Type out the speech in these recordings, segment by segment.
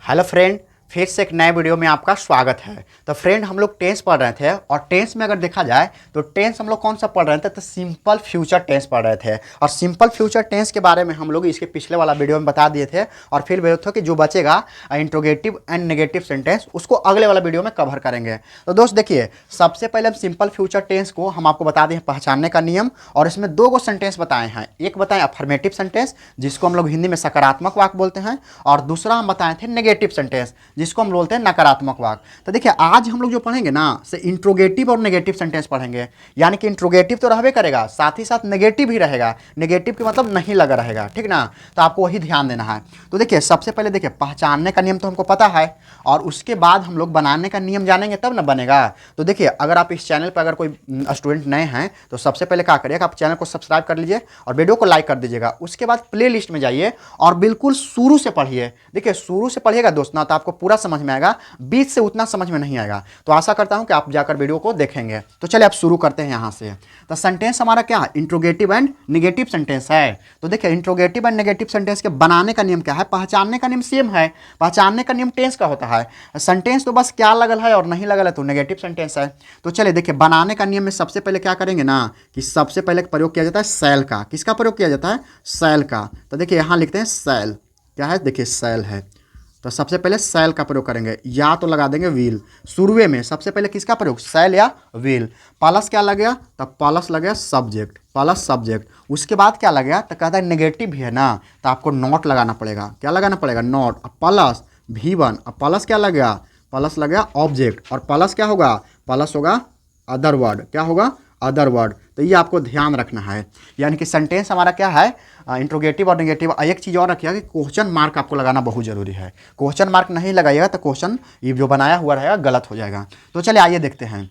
Hello friend, फिर से एक नए वीडियो में आपका स्वागत है। तो फ्रेंड, हम लोग टेंस पढ़ रहे थे और टेंस में अगर देखा जाए तो टेंस हम लोग कौन सा पढ़ रहे थे, तो सिंपल फ्यूचर टेंस पढ़ रहे थे। और सिंपल फ्यूचर टेंस के बारे में हम लोग इसके पिछले वाला वीडियो में बता दिए थे और फिर बोले थे कि जो बचेगा इंट्रोगेटिव एंड नेगेटिव सेंटेंस उसको अगले वाला वीडियो में कवर करेंगे। तो दोस्त देखिए, सबसे पहले हम सिंपल फ्यूचर टेंस को हम आपको बता दें पहचानने का नियम, और इसमें दो गो सेंटेंस बताए हैं। एक बताएं अफर्मेटिव सेंटेंस जिसको हम लोग हिंदी में सकारात्मक वाक्य बोलते हैं, और दूसरा हम बताए थे नेगेटिव सेंटेंस जिसको हम बोलते हैं नकारात्मक वाक्य। तो देखिए, आज हम लोग जो पढ़ेंगे ना से इंट्रोगेटिव और नेगेटिव सेंटेंस पढ़ेंगे। यानी कि इंट्रोगेटिव तो रहबे करेगा, साथ ही साथ नेगेटिव भी रहेगा। नेगेटिव के मतलब नहीं लगा रहेगा, ठीक ना। तो आपको वही ध्यान देना है। तो देखिए, सबसे पहले देखिए, पहचानने का नियम तो हमको पता है, और उसके बाद हम लोग बनाने का नियम जानेंगे तब ना बनेगा। तो देखिए, अगर आप इस चैनल पर अगर कोई स्टूडेंट नए हैं तो सबसे पहले क्या करिएगा, आप चैनल को सब्सक्राइब कर लीजिए और वीडियो को लाइक कर दीजिएगा। उसके बाद प्ले लिस्ट में जाइए और बिल्कुल शुरू से पढ़िए। देखिए, शुरू से पढ़िएगा दोस्त ना, तो आपको पूरा समझ में आएगा, बीच से उतना समझ में नहीं आएगा। तो आशा करता हूं कि आप जाकर वीडियो को देखेंगे। तो चलिए आप शुरू करते हैं यहां से। तो सेंटेंस हमारा क्या है, इंट्रोगेटिव एंड नेगेटिव सेंटेंस है। तो देखिए, इंट्रोगेटिव एंड नेगेटिव सेंटेंस के बनाने का नियम क्या है, पहचानने का नियम सेम है। पहचानने का नियम टेंस का होता है, सेंटेंस तो बस क्या लगल है और नहीं लगल है तो नेगेटिव सेंटेंस है। तो चलिए देखिए, बनाने का नियम में सबसे पहले क्या करेंगे ना कि सबसे पहले प्रयोग किया जाता है सेल का। किसका प्रयोग किया जाता है, सेल का। तो देखिए यहां लिखते हैं सेल, क्या है, देखिए सेल है। तो सबसे पहले सेल का प्रयोग करेंगे, या तो लगा देंगे व्हील। शुरुए में सबसे पहले किसका प्रयोग, सेल या व्हील। प्लस क्या लग गया, तब प्लस लग गया सब्जेक्ट, प्लस सब्जेक्ट। उसके बाद क्या लग गया, तो कहता है नेगेटिव भी है ना, तो आपको नॉट लगाना पड़ेगा। क्या लगाना पड़ेगा, नॉट। प्लस V1, अब प्लस क्या लग गया, प्लस लग गया ऑब्जेक्ट, और प्लस क्या होगा, प्लस होगा अदर वर्ड। क्या होगा, अदर वर्ड। तो ये आपको ध्यान रखना है। यानी कि सेंटेंस हमारा क्या है, इंट्रोगेटिव और नेगेटिव। एक चीज़ और रखिएगा कि क्वेश्चन मार्क आपको लगाना बहुत जरूरी है। क्वेश्चन मार्क नहीं लगाइएगा तो क्वेश्चन ये जो बनाया हुआ रहेगा गलत हो जाएगा। तो चलिए आइए देखते हैं।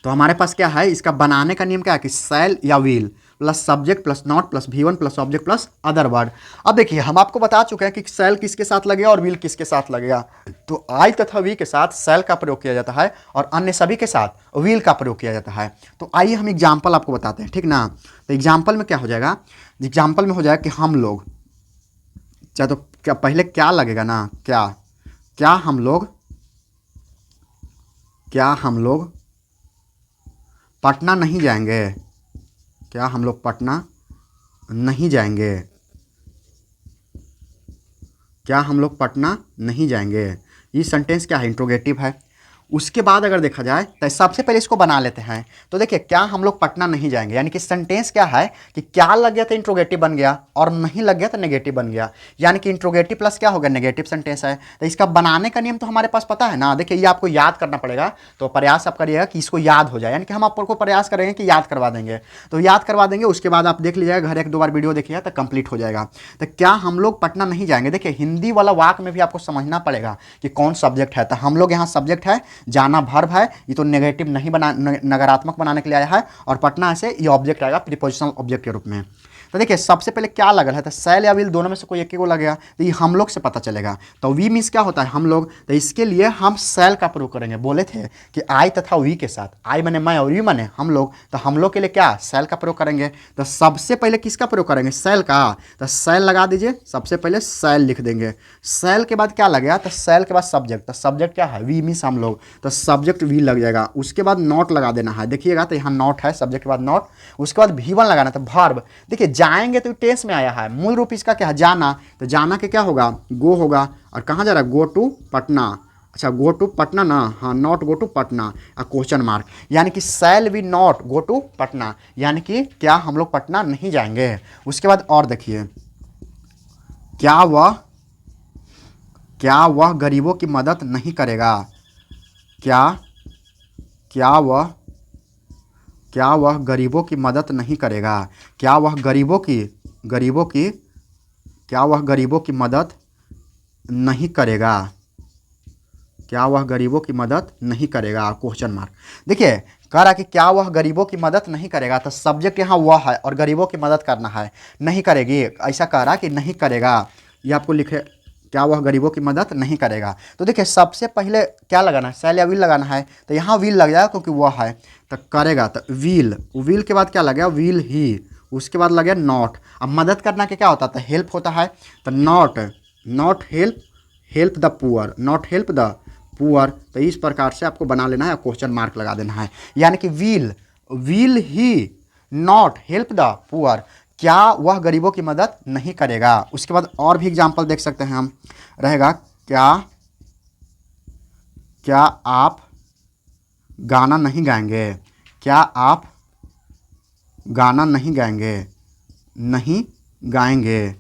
तो हमारे पास क्या है, इसका बनाने का नियम क्या है कि सेल या wheel plus subject plus not plus V1 plus object plus other word. अब देखिए, हम आपको बता चुके हैं कि सेल किसके साथ लगेगा और व्हील किसके साथ लगेगा। तो आई तथा वी के साथ सेल का प्रयोग किया जाता है और अन्य सभी के साथ व्हील का प्रयोग किया जाता है। तो आइए हम एग्जाम्पल आपको बताते हैं, ठीक ना। तो एग्जाम्पल में क्या हो जाएगा, एग्जाम्पल में हो जाएगा कि हम लोग चाहे तो क्या पहले क्या लगेगा ना, क्या क्या हम लोग पटना नहीं जाएंगे, क्या हम लोग पटना नहीं जाएंगे, क्या हम लोग पटना नहीं जाएंगे। ये सेंटेंस क्या है, इंट्रोगेटिव है। उसके बाद अगर देखा जाए तो सबसे पहले इसको बना लेते हैं। तो देखिए, क्या हम लोग पटना नहीं जाएंगे, यानी कि सेंटेंस क्या है कि क्या लग गया तो इंट्रोगेटिव बन गया और नहीं लग गया तो नेगेटिव बन गया। यानी कि इंट्रोगेटिव प्लस क्या हो गया, नेगेटिव सेंटेंस है। तो इसका बनाने का नियम तो हमारे पास पता है ना। देखिए, ये आपको याद करना पड़ेगा, तो प्रयास आप करिएगा कि इसको याद हो जाए। यानी कि हम आपको प्रयास करेंगे कि याद करवा देंगे, तो याद करवा देंगे। उसके बाद आप देख लीजिएगा, घर एक दो बार वीडियो देखिएगा तो कंप्लीट हो जाएगा। तो क्या हम लोग पटना नहीं जाएंगे, देखिए हिंदी वाला वाक्य में भी आपको समझना पड़ेगा कि कौन सब्जेक्ट है। तो हम लोग यहाँ सब्जेक्ट है, जाना वर्ब है, ये तो नेगेटिव नहीं बना, नकारात्मक बनाने के लिए आया है, और पटना से ये ऑब्जेक्ट आएगा प्रीपोजिशनल ऑब्जेक्ट के रूप में। तो देखिए, सबसे पहले क्या लगल है, तो सेल या व्हील दोनों में से कोई एक को लग गया, तो ये हम लोग से पता चलेगा। तो वी मीन्स क्या होता है, हम लोग। तो इसके लिए हम सेल का प्रयोग करेंगे। बोले थे कि आई तथा वी के साथ, आई माने मैं और वी माने हम लोग, तो हम लोग के लिए क्या, सेल का प्रयोग करेंगे। तो सबसे पहले किसका प्रयोग करेंगे, सेल का। तो सेल लगा दीजिए, सबसे पहले सेल लिख देंगे। सेल के बाद क्या लगेगा, तो सेल के बाद सब्जेक्ट। तो सब्जेक्ट क्या है, वी मीन्स हम लोग, तो सब्जेक्ट वी लग जाएगा। उसके बाद नॉट लगा देना है, देखिएगा तो यहाँ नॉट है, सब्जेक्ट के बाद नॉट। उसके बाद V1 लगाना, तो वर्ब। देखिए, जाएंगे तो टेंस में आया है, मूल रूप इसका क्या है, जाना। तो जाना के क्या होगा, गो होगा। और कहाँ जा रहा है, गो टू पटना। अच्छा, गो टू पटना ना, हाँ, not go to Patna, question mark. यानी कि shall we not go to Patna, यानी कि क्या हम लोग पटना नहीं जाएंगे। उसके बाद और देखिए, क्या वह गरीबों की मदद नहीं करेगा, क्या वह गरीबों की मदद नहीं करेगा। क्या वह गरीबों की मदद नहीं करेगा, क्या वह गरीबों की मदद नहीं करेगा, क्वेश्चन मार्क। देखिए, कह रहा कि क्या वह गरीबों की मदद नहीं करेगा, तो सब्जेक्ट यहाँ वह है और गरीबों की मदद करना है, नहीं करेगी, ऐसा कह रहा कि नहीं करेगा। ये आपको लिखे, क्या वह गरीबों की मदद नहीं करेगा। तो देखिए, सबसे पहले क्या लगाना है, सेल या व्हील लगाना है। तो यहाँ व्हील लग जाएगा क्योंकि वह है। तो करेगा, तो व्हील के बाद क्या लगेगा, व्हील ही। उसके बाद लगे नॉट। अब मदद करना के क्या होता है, तो हेल्प होता है। तो not help help the poor, not help the poor. तो इस प्रकार से आपको बना लेना है, क्वेश्चन मार्क लगा देना है। यानी कि will he not help the poor, क्या वह गरीबों की मदद नहीं करेगा। उसके बाद और भी एग्जाम्पल देख सकते हैं हम, रहेगा क्या आप गाना नहीं गाएंगे, क्या आप गाना नहीं गाएंगे, नहीं गाएंगे,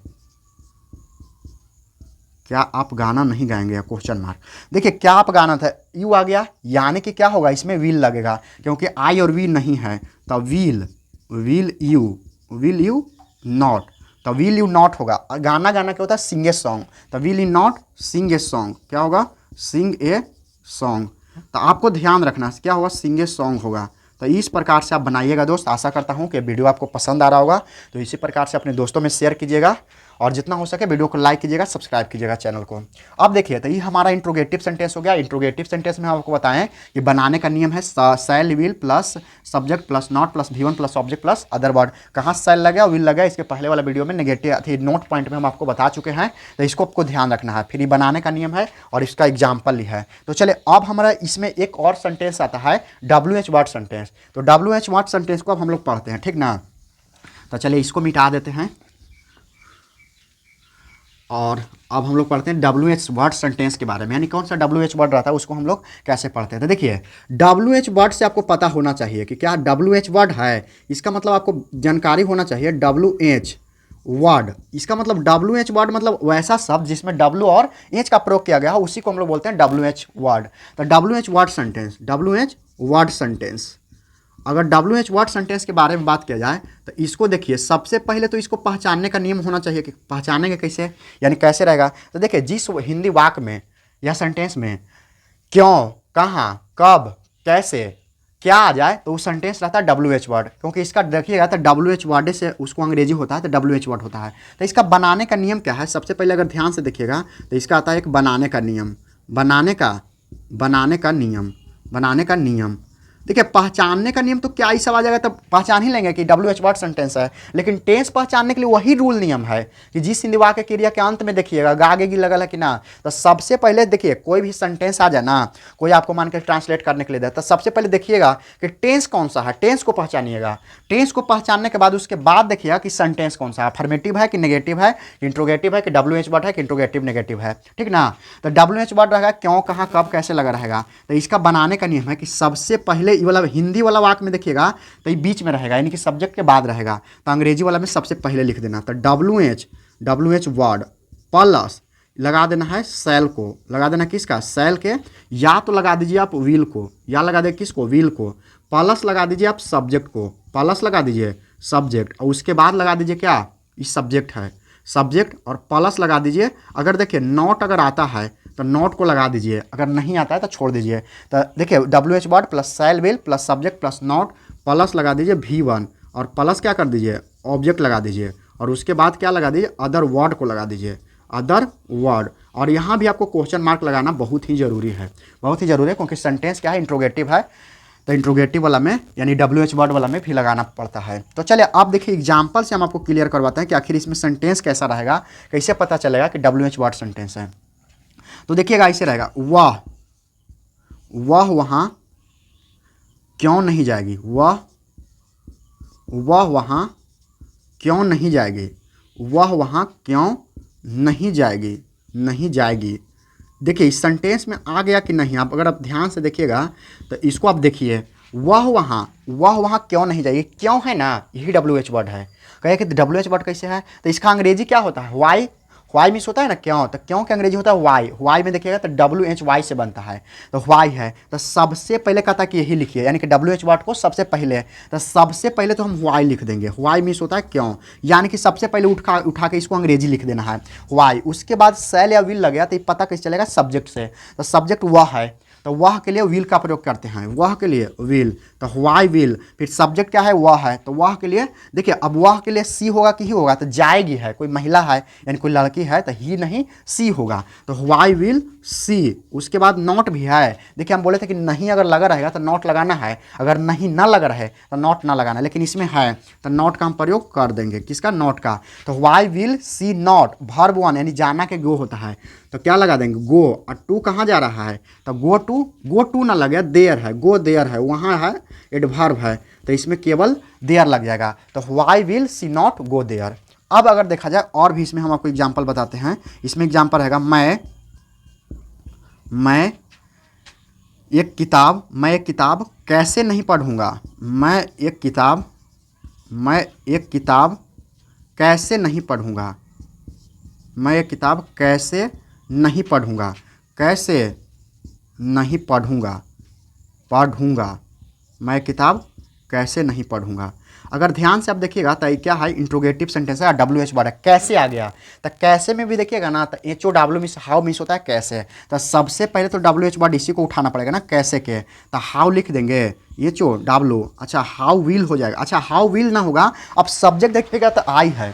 क्या आप गाना नहीं गाएंगे, क्वेश्चन मार्क। देखिए क्या आप गाना था, यू आ गया, यानी कि क्या होगा, इसमें विल लगेगा, क्योंकि आई और वी नहीं है। तो विल यू नॉट, तो विल यू नॉट होगा। गाना गाना क्या होता है, सिंग ए सॉन्ग, तो will you not sing a song, क्या होगा, सिंग ए सॉन्ग। तो आपको ध्यान रखना क्या होगा, सिंग ए सॉन्ग होगा। तो इस प्रकार से आप बनाइएगा दोस्त। आशा करता हूँ कि वीडियो आपको पसंद आ रहा होगा। तो इसी प्रकार से अपने दोस्तों में शेयर कीजिएगा और जितना हो सके वीडियो को लाइक कीजिएगा, सब्सक्राइब कीजिएगा चैनल को। अब देखिए, तो ये हमारा इंट्रोगेटिव सेंटेंस हो गया। इंट्रोगेटिव सेंटेंस में हम आपको बताएं कि बनाने का नियम है शैल will plus subject plus not plus V1 plus object plus other word. कहाँ शैल लगा विल लगा, इसके पहले वाला वीडियो में नेगेटिव नोट पॉइंट में हम आपको बता चुके हैं। तो इसको आपको ध्यान रखना है। फिर ये बनाने का नियम है और इसका एग्जाम्पल ही है। तो चलिए अब हमारा इसमें एक और सेंटेंस आता है WH वर्ड सेंटेंस। तो WH वर्ड सेंटेंस को अब हम लोग पढ़ते हैं, ठीक ना। तो चलिए इसको मिटा देते हैं और अब हम लोग पढ़ते हैं WH वर्ड सेंटेंस के बारे में। यानी कौन सा WH वर्ड रहता है उसको हम लोग कैसे पढ़ते हैं। तो देखिए WH वर्ड से आपको पता होना चाहिए कि क्या WH वर्ड है। इसका मतलब आपको जानकारी होना चाहिए WH वर्ड। इसका मतलब WH वर्ड मतलब वैसा शब्द जिसमें W और H का प्रयोग किया गया है, उसी को हम लोग बोलते हैं WH वर्ड। तो WH word sentence, WH word sentence, अगर WH वर्ड सेंटेंस के बारे में बात किया जाए तो इसको देखिए, सबसे पहले तो इसको पहचानने का नियम होना चाहिए कि पहचानेंगे कैसे, यानी कैसे रहेगा। तो देखिए जिस हिंदी वाक्य में या सेंटेंस में क्यों, कहाँ, कब, कैसे, क्या आ जाए तो वो सेंटेंस रहता है WH वर्ड। क्योंकि इसका देखिएगा तो WH वर्ड से उसको अंग्रेजी होता है तो WH वर्ड होता है। तो इसका बनाने का नियम क्या है, सबसे पहले अगर ध्यान से देखिएगा तो इसका आता है एक बनाने का नियम, बनाने का नियम। देखिए पहचानने का नियम तो क्या ही सब आ जाएगा, तब पहचान ही लेंगे कि WH वर्ड सेंटेंस है। लेकिन टेंस पहचानने के लिए वही रूल नियम है कि जिस हिंदी वाक्य क्रिया के अंत में देखिएगा गा गे गी लगल है कि ना। तो सबसे पहले देखिए कोई भी सेंटेंस आ जाए ना, कोई आपको मान के ट्रांसलेट करने के लिए दे, तो सबसे पहले देखिएगा कि टेंस कौन सा है, टेंस को पहचानिएगा। टेंस को पहचानने के बाद उसके बाद देखिएगा कि सेंटेंस कौन सा है, अफर्मेटिव है कि नेगेटिव है, इंट्रोगेटिव है कि WH वर्ड है कि इंट्रोगेटिव नेगेटिव है, ठीक ना। तो WH वर्ड रहेगा क्यों, कहाँ, कब, कैसे लगा रहेगा। तो इसका बनाने का नियम है कि सबसे पहले ये वाला हिंदी वाला वाक्य में देखिएगा तो ये बीच में रहेगा, यानी कि सब्जेक्ट के बाद रहेगा। तो अंग्रेजी वाला में सबसे पहले लिख देना। तो WH वर्ड प्लस लगा देना है शैल को, लगा देना किसका, शैल के, या तो लगा दीजिए आप विल को, या लगा दे किसको, विल को, प्लस लगा दीजिए आप सब्जेक्ट को, प्लस लगा दीजिए सब्जेक्ट, और उसके बाद लगा दीजिए क्या, इस सब्जेक्ट है, सब्जेक्ट और प्लस लगा दीजिए। अगर देखिए नॉट अगर आता है तो नॉट को लगा दीजिए, अगर नहीं आता है तो छोड़ दीजिए। तो देखिए WH word plus shell will plus subject plus not plus लगा दीजिए V1 और प्लस क्या कर दीजिए, ऑब्जेक्ट लगा दीजिए, और उसके बाद क्या लगा दीजिए, अदर वर्ड को लगा दीजिए, अदर वर्ड। और यहाँ भी आपको क्वेश्चन मार्क लगाना बहुत ही ज़रूरी है, बहुत ही ज़रूरी है, क्योंकि सेंटेंस क्या है, इंट्रोगेटिव है। तो इंट्रोगेटिव वाला में यानी WH वर्ड वाला में भी लगाना पड़ता है। तो चलिए आप देखिए एग्जाम्पल से हम आपको क्लियर करवाते हैं कि आखिर इसमें सेंटेंस कैसा रहेगा, कैसे पता चलेगा कि WH वर्ड सेंटेंस है। तो देखिएगा ऐसे रहेगा, वह वहाँ क्यों नहीं जाएगी, वह वहाँ क्यों नहीं जाएगी, वह वहाँ क्यों नहीं जाएगी। देखिए इस सेंटेंस में आ गया कि नहीं, आप अगर आप ध्यान से देखिएगा तो इसको आप देखिए, वह वहाँ क्यों नहीं जाएगी, क्यों है ना, यही WH वर्ड है। कहे कि WH वर्ड कैसे है, तो इसका अंग्रेजी क्या होता है, वाई मीन्स होता है ना क्यों, तो क्यों के अंग्रेजी होता है वाई में देखिएगा तो WHY से बनता है, तो वाई है। तो सबसे पहले कहता है कि यही लिखिए, यानी कि WH वर्ड को सबसे पहले, तो सबसे पहले तो हम वाई लिख देंगे, वाई मीन्स होता है क्यों, यानी कि सबसे पहले उठा के इसको अंग्रेजी लिख देना है वाई। उसके बाद शैल या विल लग गया तो ये पता कैसे चलेगा, सब्जेक्ट से। तो सब्जेक्ट वह है तो वह के लिए विल का प्रयोग करते हैं, वह के लिए विल, तो वाई विल। फिर सब्जेक्ट क्या है, वह है, तो वह के लिए देखिए, अब वह के लिए सी होगा कि ही होगा, तो जाएगी है, कोई महिला है यानी कोई लड़की है तो ही नहीं सी होगा, तो वाई विल सी। उसके बाद नॉट भी है, देखिए हम बोले थे कि नहीं अगर लगा रहेगा तो नॉट लगाना है, अगर नहीं ना लगा रहे तो नॉट ना लगाना, लेकिन इसमें है तो नॉट का हम प्रयोग कर देंगे, किसका, नॉट का। तो why will she not, verb 1 यानी जाना के गो होता है, तो तो क्या लगा देंगे गो, और टू कहाँ जा रहा है तो गो टू ना लगे, देयर है, गो देयर है, वहाँ है एडवर्ब है, तो इसमें केवल देयर लग जाएगा। तो why will she not go there. अब अगर देखा जाए और भी इसमें हम आपको एग्जाम्पल बताते हैं। इसमें एग्जाम्पल रहेगा मैं एक किताब कैसे नहीं पढ़ूंगा। मैं एक किताब कैसे नहीं पढ़ूंगा। मैं एक किताब कैसे नहीं पढ़ूंगा। कैसे नहीं पढ़ूंगा, मैं किताब कैसे नहीं पढ़ूंगा। अगर ध्यान से आप देखिएगा तो क्या है, इंट्रोगेटिव सेंटेंस है, WH वर्ड है, कैसे आ गया। तो कैसे में भी देखिएगा ना तो HOW मीन्स हाउ मीन्स होता है कैसे। तो सबसे पहले तो WH वर्ड इसी को उठाना पड़ेगा ना कैसे के, तो हाउ लिख देंगे HOW। अच्छा हाउ विल हो जाएगा। अच्छा हाउ विल ना होगा, अब सब्जेक्ट देखिएगा तो आई है,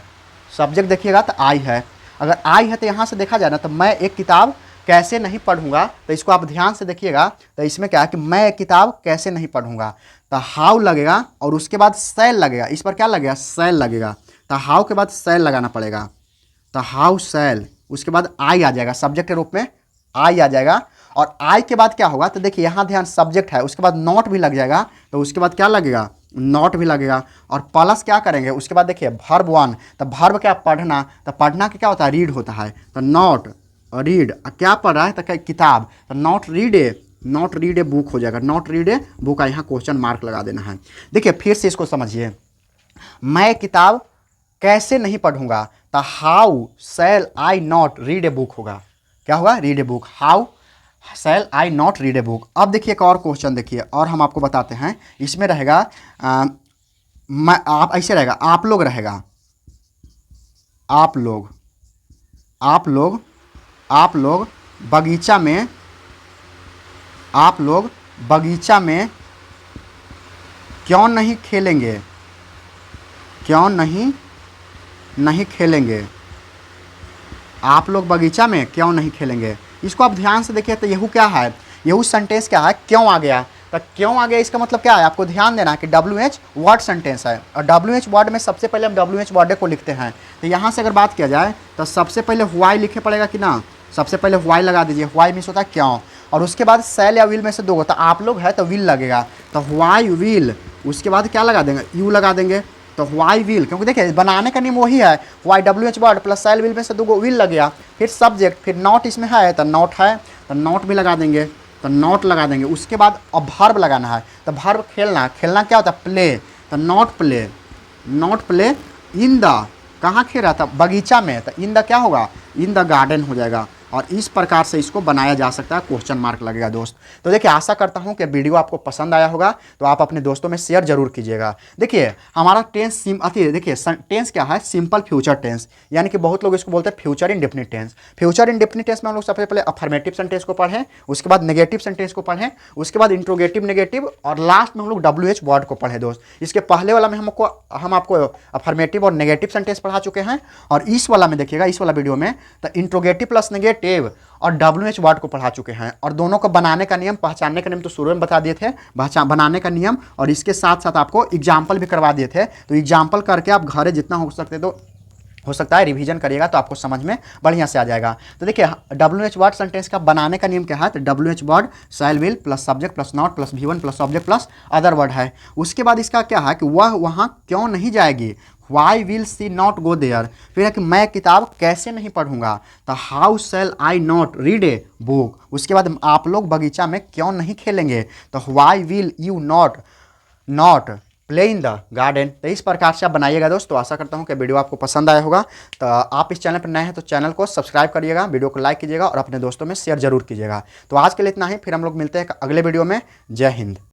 सब्जेक्ट देखिएगा तो आई है। अगर आई है तो यहाँ से देखा जाए ना तो मैं एक किताब कैसे नहीं पढ़ूंगा, तो इसको आप ध्यान से देखिएगा। तो इसमें क्या है कि मैं एक किताब कैसे नहीं पढ़ूंगा, तो हाउ लगेगा और उसके बाद सैल लगेगा। इस पर क्या लगेगा, सैल लगेगा। तो हाउ के बाद सैल लगाना पड़ेगा, तो हाउ सैल, उसके बाद आई आ जाएगा, सब्जेक्ट के रूप में आई आ जाएगा। और आई के बाद क्या होगा तो देखिए यहाँ ध्यान, सब्जेक्ट है, उसके बाद नॉट भी लग जाएगा, तो उसके बाद क्या लगेगा, नॉट भी लगेगा। और प्लस क्या करेंगे उसके बाद देखिए वर्ब 1, तो वर्ब क्या पढ़ना, तो पढ़ना के क्या होता है, रीड होता है। तो नॉट रीड, क्या पढ़ रहा है तो क्या किताब, तो नॉट रीड ए बुक हो जाएगा, नॉट रीड ए बुक का यहाँ क्वेश्चन मार्क लगा देना है। देखिए फिर से इसको समझिए, मैं किताब कैसे नहीं पढ़ूंगा, तो how shall I not read a book होगा, क्या होगा, read a book, how shall I not read a book. अब देखिए एक और क्वेश्चन देखिए, और हम आपको बताते हैं। इसमें रहेगा मैं आप, ऐसे रहेगा आप लोग रहेगा, आप लोग बगीचा में क्यों नहीं खेलेंगे, आप लोग बगीचा में क्यों नहीं खेलेंगे। इसको आप ध्यान से देखिए तो यहू क्या है, यहू सेंटेंस क्या है, क्यों आ गया। तो क्यों आ गया इसका मतलब क्या है, आपको ध्यान देना है कि WH वर्ड सेंटेंस है, और WH वर्ड में सबसे पहले हम WH वर्ड को लिखते हैं। तो यहाँ से अगर बात किया जाए तो सबसे पहले वाई लिखे पड़ेगा कि ना, सबसे पहले वाई लगा दीजिए, वाई मीन्स होता है क्यों, और उसके बाद सैल या विल में से दो, तो आप लोग है तो विल लगेगा, तो वाई विल, उसके बाद क्या लगा देंगे, यू लगा देंगे, तो वाई विल, क्योंकि देखिए बनाने का नियम वही है, WH word plus shall will में से दो विल लग गया, फिर सब्जेक्ट, फिर नॉट इसमें है तो नॉट है, तो नॉट भी लगा देंगे, तो नॉट लगा देंगे। उसके बाद अब वर्ब लगाना है, तो वर्ब खेलना क्या होता है, प्ले, तो नॉट प्ले इन द, कहाँ खेल रहा था, बगीचा में, तो इन द क्या होगा, इन द गार्डन हो जाएगा। और इस प्रकार से इसको बनाया जा सकता है, क्वेश्चन मार्क लगेगा दोस्त। तो देखिए आशा करता हूं कि वीडियो आपको पसंद आया होगा, तो आप अपने दोस्तों में शेयर जरूर कीजिएगा। देखिए हमारा टेंस देखिए टेंस क्या है, सिंपल फ्यूचर टेंस, यानी कि बहुत लोग इसको बोलते हैं future indefinite tense. Future indefinite tense में हम लोग सबसे पहले अफर्मेटिव सेंटेंस को पढ़ें, उसके बाद नेगेटिव सेंटेंस को पढ़ें, उसके बाद इंट्रोगेटिव नेगेटिव, और लास्ट में हम लोग WH वर्ड को पढ़े दोस्त। इसके पहले वाला में हम आपको अफर्मेटिव और नेगेटिव सेंटेंस पढ़ा चुके हैं, और इस वाला में देखिएगा, इस वाला वीडियो में तो इंट्रोगेटिव प्लस नेगेटिव और WH वर्ड को पढ़ा चुके हैं। और दोनों को बनाने का नियम, पहचानने का नियम तो शुरू में बता दिए थे, बनाने का नियम, और इसके साथ साथ आपको एग्जाम्पल भी करवा दिए थे। तो एग्जाम्पल करके आप घरे जितना हो सकता है रिवीजन करिएगा, तो आपको समझ में बढ़िया से आ जाएगा। तो देखिए WH वर्ड सेंटेंस का बनाने का नियम क्या है, तो WH word shell will plus subject plus not plus V1 plus object plus other word है। उसके बाद इसका क्या है कि वह वहाँ क्यों नहीं जाएगी, why will she not go there. फिर है कि मैं किताब कैसे नहीं पढ़ूंगा, तो how shall I not read a book. उसके बाद आप लोग बगीचा में क्यों नहीं खेलेंगे, तो why will you not play in the garden. तो इस प्रकार से आप बनाइएगा दोस्त। तो आशा करता हूँ कि वीडियो आपको पसंद आया होगा। तो आप इस चैनल पर नए हैं तो चैनल को सब्सक्राइब करिएगा, वीडियो को लाइक कीजिएगा और अपने दोस्तों में शेयर जरूर कीजिएगा। तो आज के लिए इतना ही, फिर हम लोग मिलते हैं अगले वीडियो में। जय हिंद।